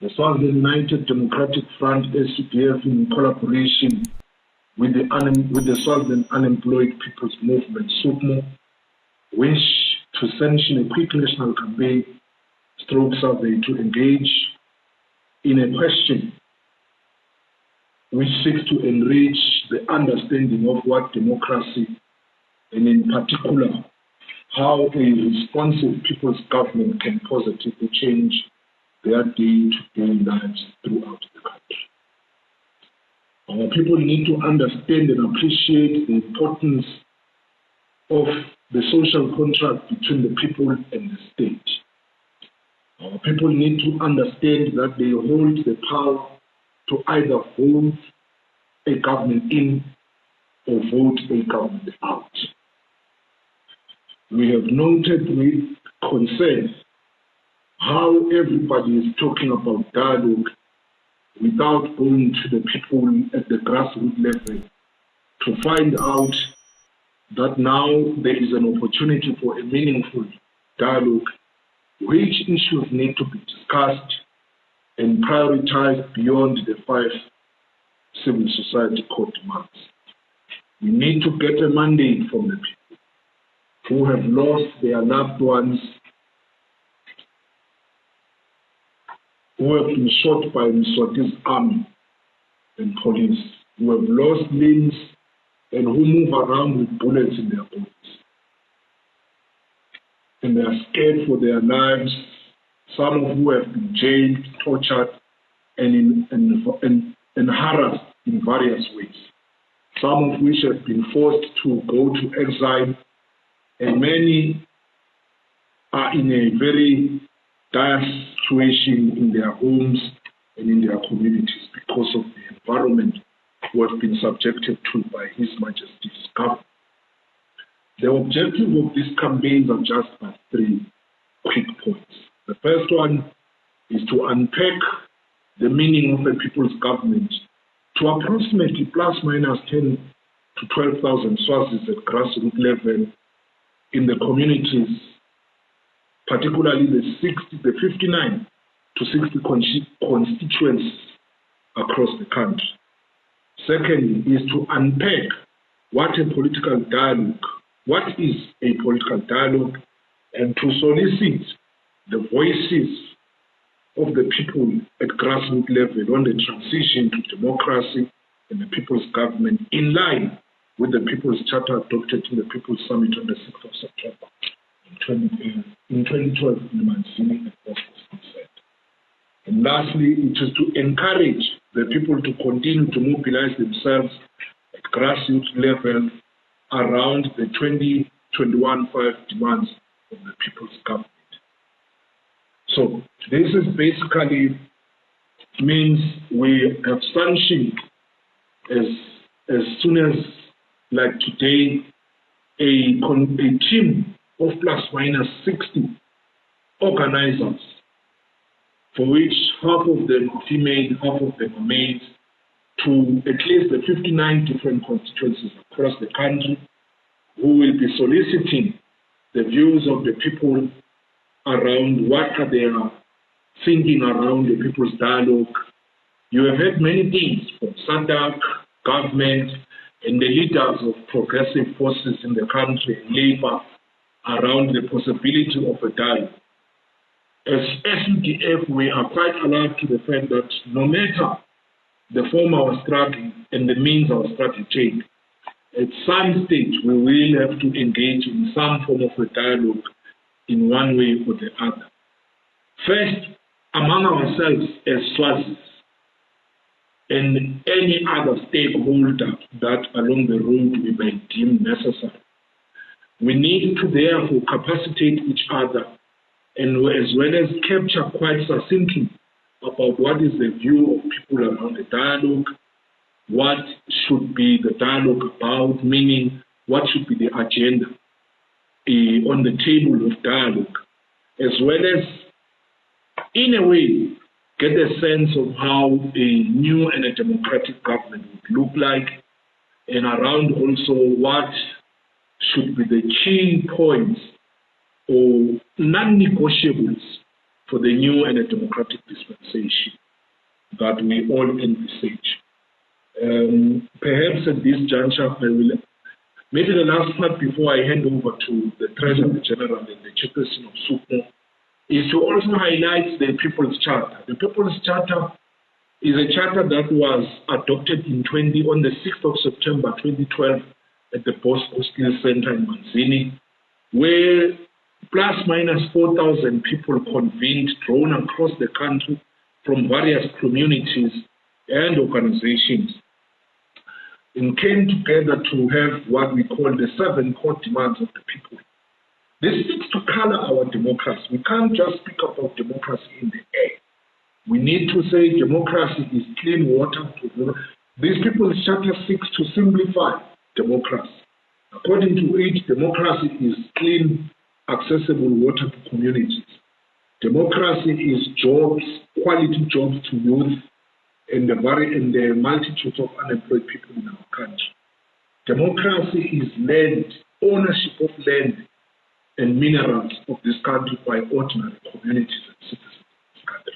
The Swaziland United Democratic Front, SUDF, in collaboration with the Swaziland Unemployed People's Movement, SUPMO, wish to sanction a quick national campaign stroke survey to engage in a question which seeks to enrich the understanding of what democracy, and in particular, how a responsive people's government can positively change their day-to-day lives throughout the country. Our people need to understand and appreciate the importance of the social contract between the people and the state. Our people need to understand that they hold the power to either vote a government in or vote a government out. We have noted with concern how everybody is talking about dialogue without going to the people at the grassroots level to find out that now there is an opportunity for a meaningful dialogue, which issues need to be discussed and prioritized beyond the 5 civil society core demands. We need to get a mandate from the people who have lost their loved ones, who have been shot by Mswati's army and police, who have lost limbs and who move around with bullets in their bodies. And they are scared for their lives, some of who have been jailed, tortured, and harassed in various ways, some of which have been forced to go to exile, and many are in a very dire situation in their homes and in their communities because of the environment who have been subjected to by His Majesty's government. The objective of these campaigns are just 3 quick points. The first one is to unpack the meaning of a people's government to approximately plus minus 10 to 12,000 Swazis at grassroots level in the communities, particularly the 59 to 60 constituencies across the country. Secondly, is to unpack what is a political dialogue, and to solicit the voices of the people at grassroots level on the transition to democracy and the people's government in line with the People's Charter adopted in the People's Summit on the 6th of September in 2012 in Manzini and Bosco. And lastly, it is to encourage the people to continue to mobilize themselves at grassroots level around the 2021-5 demands of the people's government. So this is basically means we have sanctioned as soon as like today a team of plus minus 60 organizers, for which half of them are female, half of them are males, to at least the 59 different constituencies across the country, who will be soliciting the views of the people around what are they thinking around the people's dialogue. You have heard many things from Sudf, government, and the leaders of progressive forces in the country and labor around the possibility of a dialogue. As SUDF, we are quite alive to the fact that no matter the form our struggle and the means our struggle take, at some stage we will have to engage in some form of a dialogue in one way or the other. First, among ourselves as Swazis and any other stakeholder that along the road we may deem necessary. We need to therefore capacitate each other and as well as capture quite succinctly about what is the view of people around the dialogue, what should be the dialogue about, meaning what should be the agenda on the table of dialogue, as well as, in a way, get a sense of how a new and a democratic government would look like, and around also what should be the key points or non-negotiables for the new and a democratic dispensation. that we all envisage. Perhaps at this juncture, I will, maybe the last part before I hand over to the Treasurer General and the Chairperson of Sudf is to also highlight the People's Charter. The People's Charter is a charter that was adopted on the 6th of September 2012 at the Bosco Steel Center in Manzini, where plus minus 4,000 people convened, drawn across the country from various communities and organizations, and came together to have what we call the 7 core demands of the people. This needs to color our democracy. We can't just speak about democracy in the air. We need to say democracy is clean water. These People's Charter seeks to simplify democracy. According to it, democracy is clean, accessible water to communities. Democracy is jobs, quality jobs to youth, and the multitude of unemployed people in our country. Democracy is land, ownership of land and minerals of this country by ordinary communities and citizens of this country.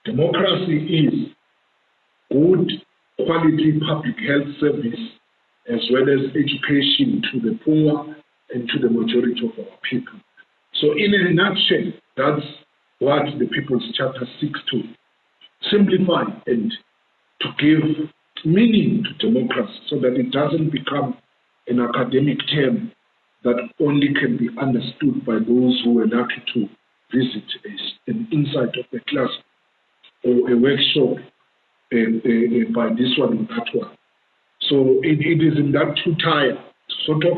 Democracy is good quality public health service as well as education to the poor and to the majority of our people. So in a nutshell, that's what the People's Charter seeks to simplify and to give meaning to democracy so that it doesn't become an academic term that only can be understood by those who are lucky to visit an inside of the class or a workshop by this one or that one. So it is in that two tier sort of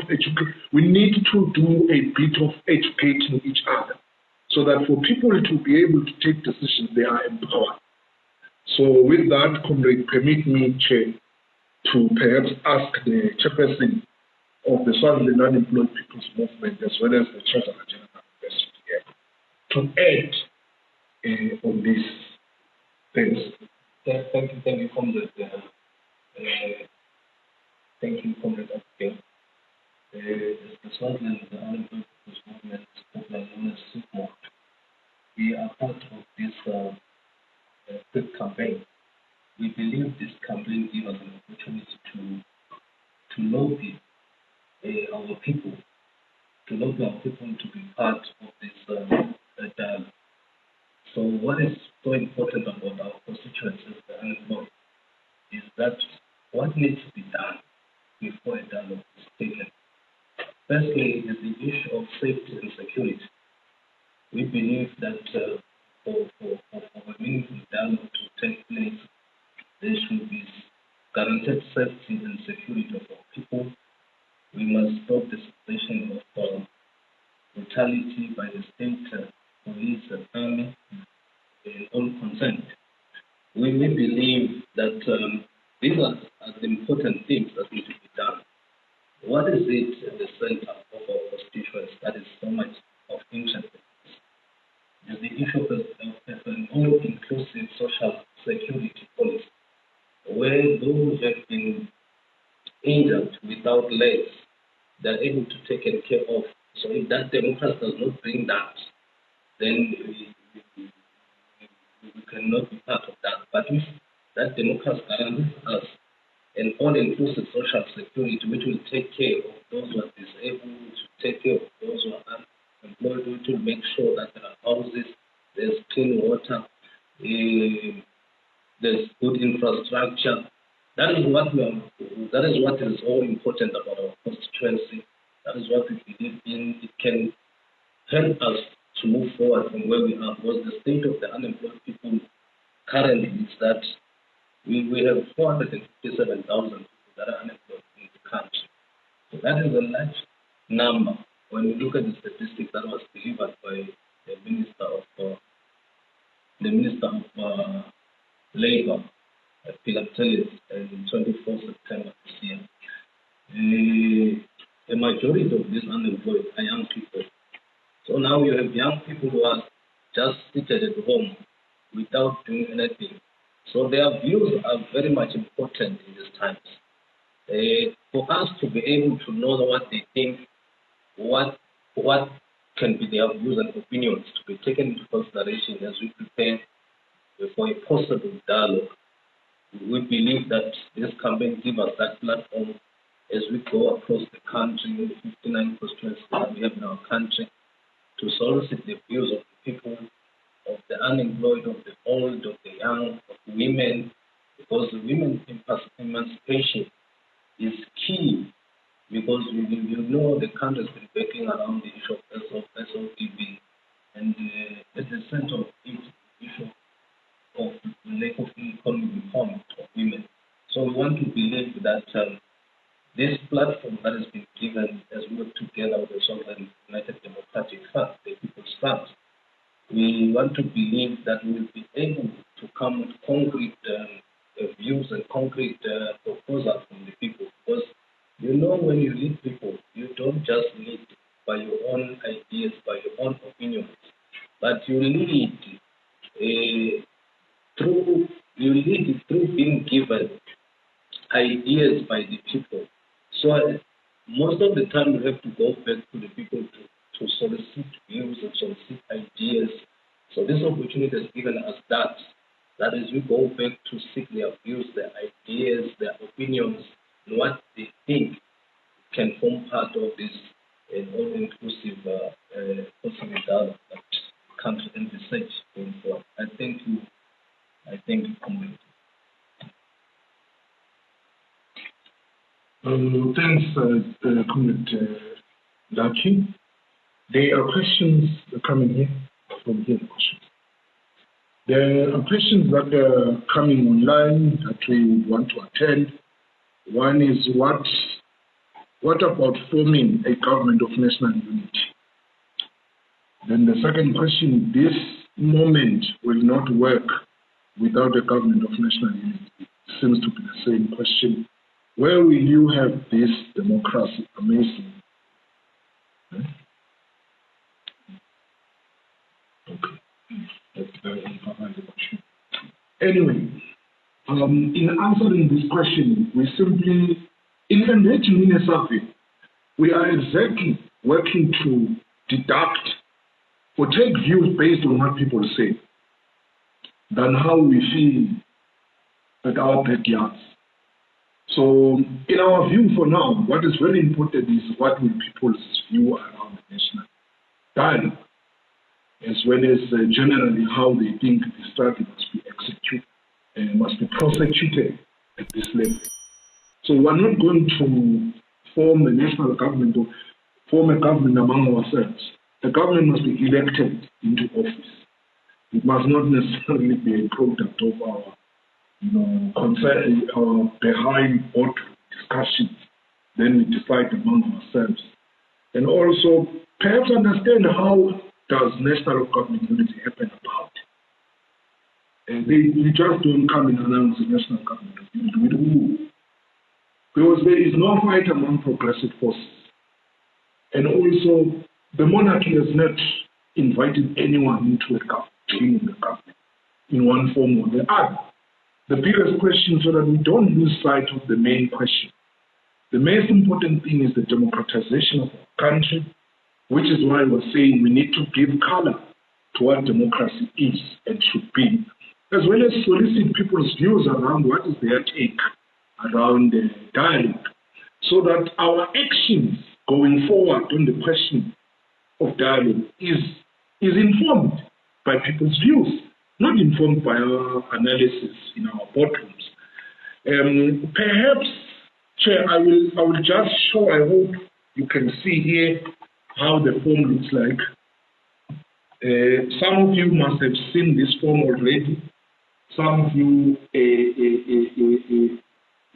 we need to do a bit of educating each other so that for people to be able to take decisions, they are empowered. So with that, comrade, permit me, Chair, to perhaps ask the Chairperson of the Swaziland Unemployed People's Movement as well as the Treasurer General to add on this. Thanks. Thank you, comrade. Thank you, comrade. The Swaziland Unemployed People's Movement, popularly known as Sudf, we are part of this quick campaign. We believe this campaign gives us an opportunity to lobby our people, to be part of this dialogue. So what is so important about our constituencies, the unemployed, is that what needs to be done before a dialogue is taken. Firstly, is the issue of safety and security. We believe that for a meaningful dialogue to take place, there should be guaranteed safety and security of our people. We must stop the situation of brutality by the state police and army in all concerned. We believe that these are the important things that need to be done. What is it at the center of our constituents that is so much of interest? Is the issue of an all-inclusive social security policy, where those who have been injured without legs, they're able to take care of. So if that democracy does not bring that, then we cannot be part of that. But if that democracy guarantees us an all-inclusive social security, which will take care of those who are disabled, to take care of those who are unemployed, which will make sure that there are houses, there's clean water, there's good infrastructure. That is what is all important about our constituency. That is what we believe in. It can help us to move forward from where we are. Because the state of the unemployed people currently is that we have 457,000 people that are unemployed in the country. So that is a large number when you look at the statistics that was delivered by the Minister of Labour, Philadelphia, in 24 September this year. The majority of these unemployed are young people. So now you have young people who are just seated at home without doing anything. So their views are very much important in these times. For us to be able to know what they think, what can be their views and opinions to be taken into consideration as we prepare for a possible dialogue We believe that this campaign gives us that platform as we go across the country, in the 59 constituencies that we have in our country, to solicit the views of the people, of the unemployed, of the old, of the young, of the women, because the women's emancipation is key, because you know the country has been working around the issue of SOTV, and at the center of it, the issue of lack of economic empowerment of women. So we want to believe that this platform that has been given as we work together with the Sovereign United Democratic Front, the People's Front, we want to believe that we will be able to come with concrete views and concrete proposals from the people. Because you know, when you lead people, you don't just lead by your own ideas, by your own opinions, but you lead through being given ideas by the people. So most of the time we have to go back to the people to solicit views and solicit ideas. So this opportunity has given us that as we go back to seek their views, their ideas, their opinions, and what they think can form part of this all-inclusive dialogue that country and research going forward. I thank you, community. Thanks, Comrade Lucky. There are questions coming here from here. There are questions that are coming online that we want to attend. One is what about forming a government of national unity? Then the second question, this moment will not work without a government of national unity. It seems to be the same question. Where will you have this democracy? Amazing. Anyway, in answering this question, we simply, in engaging in a survey, we are exactly working to deduct or take views based on what people say than how we feel at our backyards. So, in our view for now, what is very important is what will people's view around the national dialogue, as well as generally how they think the strategy must be executed and must be prosecuted at this level. So we're not going to form a national government or form a government among ourselves. The government must be elected into office. It must not necessarily be a product of our concern or behind board discussions. Then we decide among ourselves. And also, perhaps understand how does national government unity happen about. You just don't come and announce a national government unity with who? Because there is no fight among progressive forces. And also, the monarchy has not invited anyone into a government in one form or the other. The biggest question, so that we don't lose sight of the main question. The most important thing is the democratization of our country, which is why we're saying we need to give color to what democracy is and should be, as well as solicit people's views around what is their take around the dialogue, so that our actions going forward on the question of dialogue is informed by people's views, not informed by our analysis in our boardrooms. Perhaps, Chair, I will just show, I hope you can see here how the form looks like. Some of you must have seen this form already. Some of you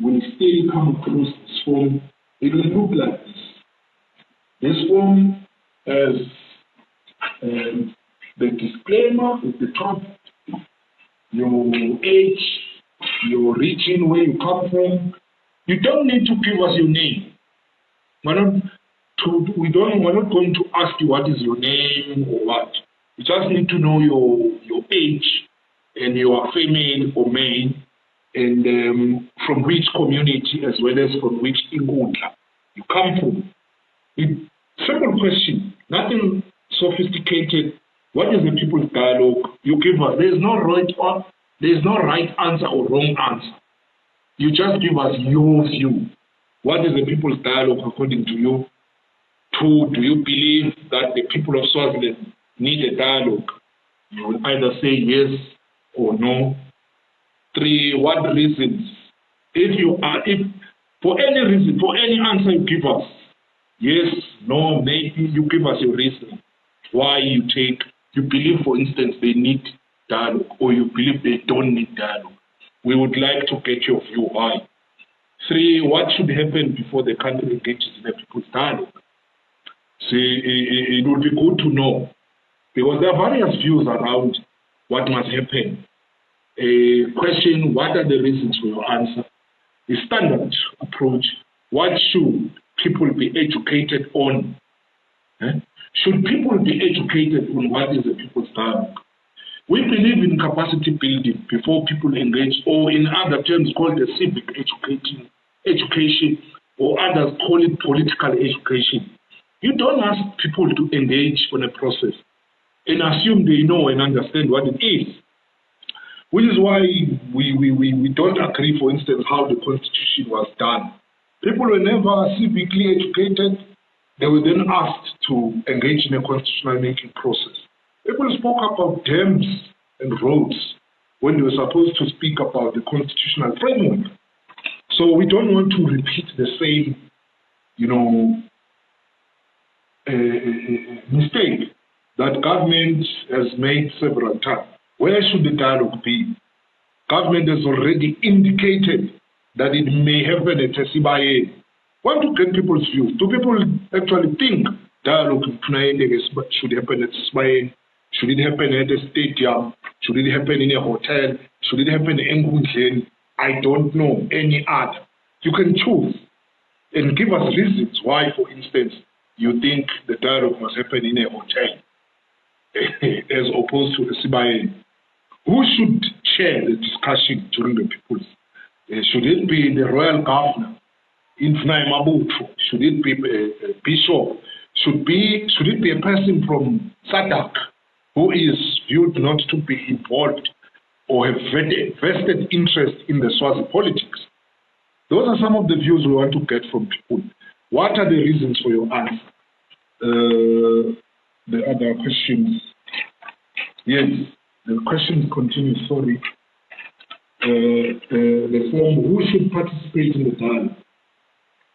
will still come across this form. It will look like this. This form has the disclaimer at the top, your age, your region, where you come from. You don't need to give us your name. We're not going to ask you what is your name or what. You just need to know your age, and you are female or male, and from which community, as well as from which Ingundla you come from. Simple question, nothing sophisticated. What is the people's dialogue? You give us. There is no right answer or wrong answer. you just give us your view. What is the people's dialogue according to you? 2, do you believe that the people of Swaziland need a dialogue? You will either say yes or no. 3, what reasons? If for any reason, for any answer you give us, yes, no, maybe, you give us your reason why you believe, for instance, they need dialogue, or you believe they don't need dialogue. We would like to get your view why. 3, what should happen before the country engages in a people's dialogue? See, it would be good to know, because there are various views around what must happen. Question, what are the reasons for your answer? The standard approach, what should people be educated on? Should people be educated on what is the people's dialogue? We believe in capacity building before people engage, or in other terms called the civic education, or others call it political education. You don't ask people to engage on a process and assume they know and understand what it is. Which is why we don't agree, for instance, how the Constitution was done. People were never civically educated. They were then asked to engage in a constitutional making process. People spoke about dams and roads when they were supposed to speak about the constitutional framework. So we don't want to repeat the same, mistake that government has made several times. Where should the dialogue be? Government has already indicated that it may happen at Sibaye. Want to get people's views. Do people actually think dialogue should happen at Sibaye? Should it happen at a stadium? Should it happen in a hotel? Should it happen in Nkundleni? I don't know any other. You can choose and give us reasons why, for instance, you think the dialogue must happen in a hotel as opposed to the Sibaye. Who should chair the discussion during the people's? Should it be the royal governor, Infnai Mabutu? Should it be a bishop? Should it be a person from Sadak who is viewed not to be involved or have vested interest in the Swazi politics? Those are some of the views we want to get from people. What are the reasons for your answer? The other questions. Yes, the questions continue, sorry. The form, who should participate in the dialogue?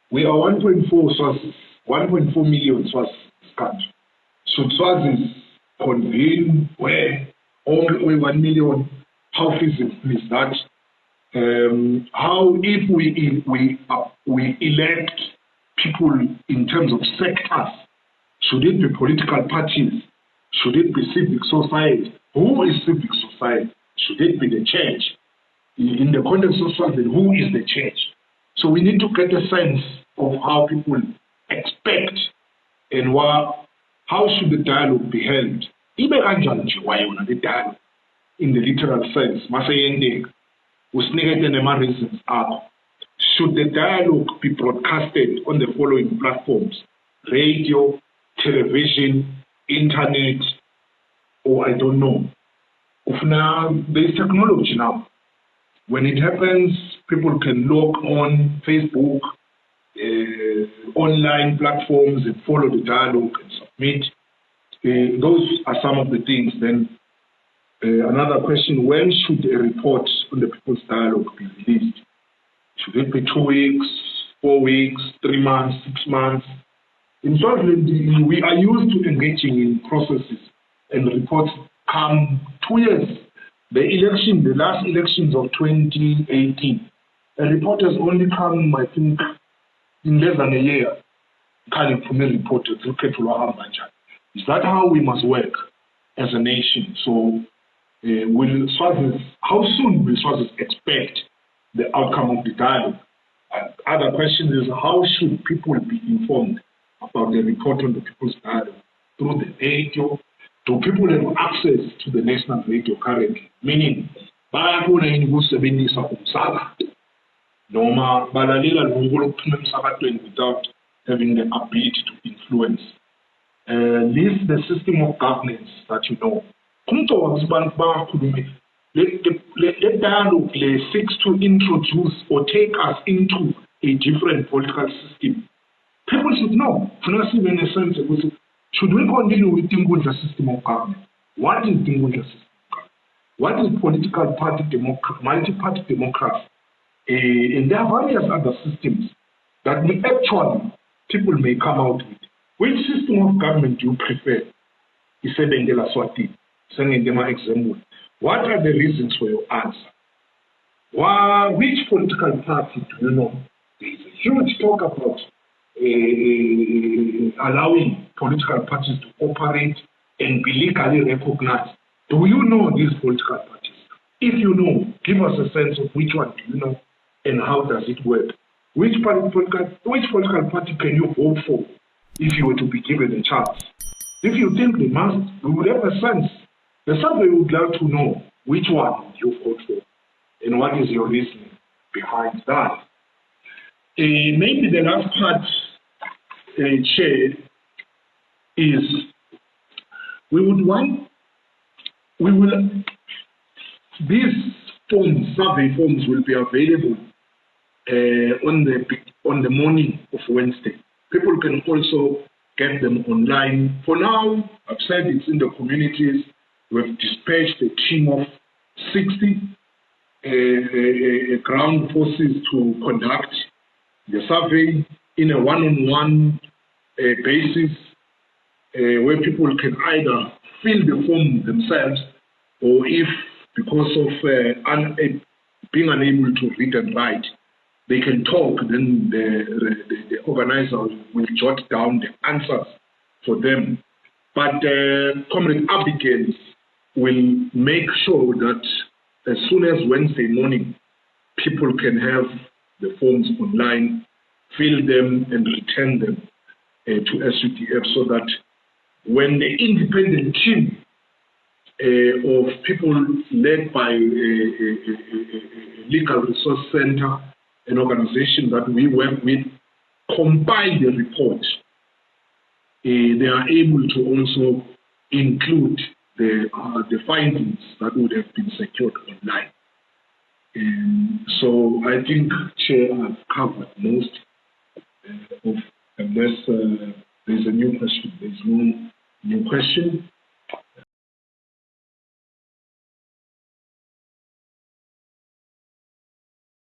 We are 1.4 Swazis, 1.4 million Swazis in this country. Should Swazis convene where only 1 million? How feasible is that? How if we elect people in terms of sectors? Should it be political parties? Should it be civic society? Who is civic society? Should it be the church? In the context of Swaziland, who is the church? So we need to get a sense of how people expect and how should the dialogue be held. The dialogue in the literal sense. Should the dialogue be broadcasted on the following platforms? Radio, television, internet, or I don't know. There's technology now. When it happens, people can log on Facebook, online platforms and follow the dialogue and submit. Those are some of the things. Then another question, when should a report on the people's dialogue be released? Should it be 2 weeks, 4 weeks, 3 months, 6 months? In Swaziland, we are used to engaging in processes and reports come 2 years. The last elections of 2018, a report has only come, I think, in less than a year. Is that how we must work as a nation? So, how soon will Swazis expect the outcome of the dialogue? Other question is, how should people be informed about the report on the people's dialogue? Through the radio? Do people have access to the national radio currently? Meaning, without having the ability to influence. This is the system of governance that you know. let dialogue seeks to introduce or take us into a different political system. People should know, in a sense, should we continue with the system of government? What is the system of government? What is political party multi-party democracy? And there are various other systems that we actually, people may come out with. Which system of government do you prefer? Isebenzela Swati, Sengendema example. What are the reasons for your answer? Which political party do you know? There is a huge talk about allowing political parties to operate and be legally recognized. Do you know these political parties? If you know, give us a sense of which one do you know and how does it work. Which political party can you vote for if you were to be given a chance? If you think they must, we would have a sense. The survey would like to know which one you vote for and what is your reasoning behind that. Maybe the last part, Chair, is these forms, survey forms will be available on the morning of Wednesday. People can also get them online. For now, I've said it's in the communities. We've dispatched a team of 60 ground forces to conduct the survey in a one-on-one basis where people can either fill the form themselves or if, because of being unable to read and write, they can talk, then the organizer will jot down the answers for them. But Comrade Abigail will make sure that as soon as Wednesday morning, people can have the forms online, fill them and return them to SUTF so that when the independent team of people led by a Legal Resource Center, an organization that we work with, compile the report, they are able to also include the findings that would have been secured online. So I think, Chair, I've covered most of, unless there's a new question. There's no new question.